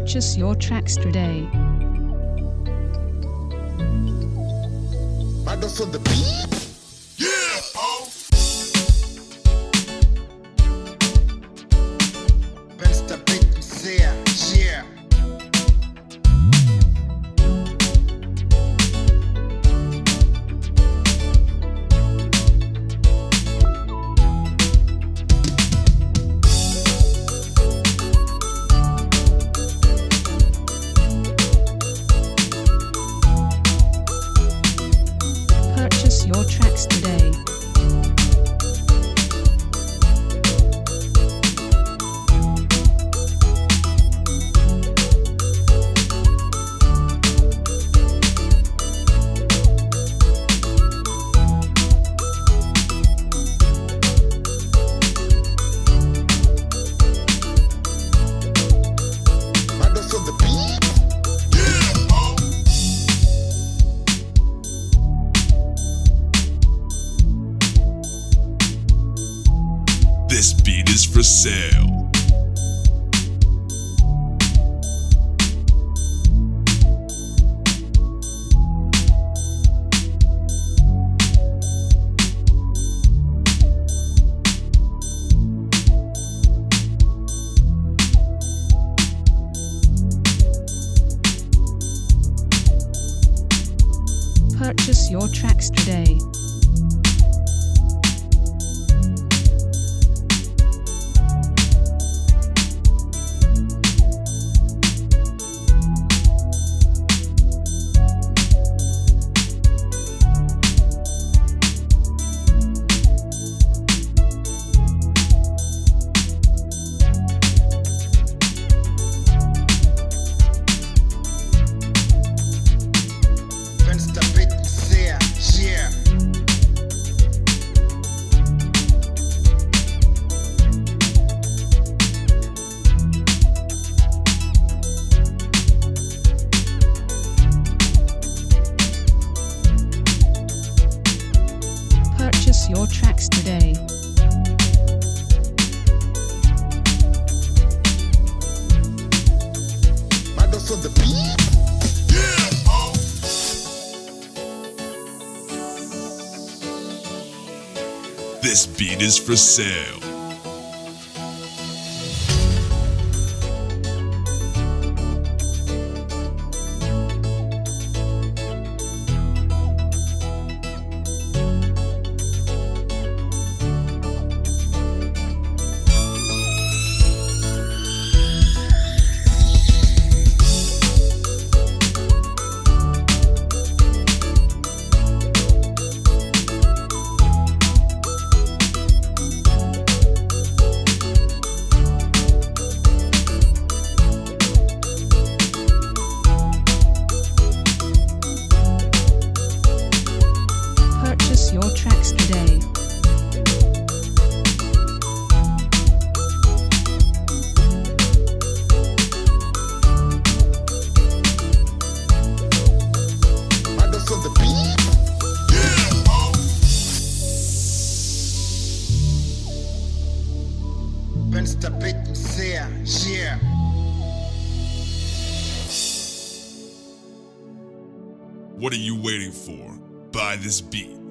Purchase your tracks today. That's on the beat. Yeah. BENSTAR BEATZ, yeah. Purchase your tracks today. That's on the beat. This beat is for sale. Purchase your tracks today. BENSTAR BEATZ, yeah. Purchase your tracks today. That's on the beat. This beat is for sale. Purchase your tracks today. That's on the beat. BENSTAR BEATZ, yeah. What are you waiting for? Buy this beat.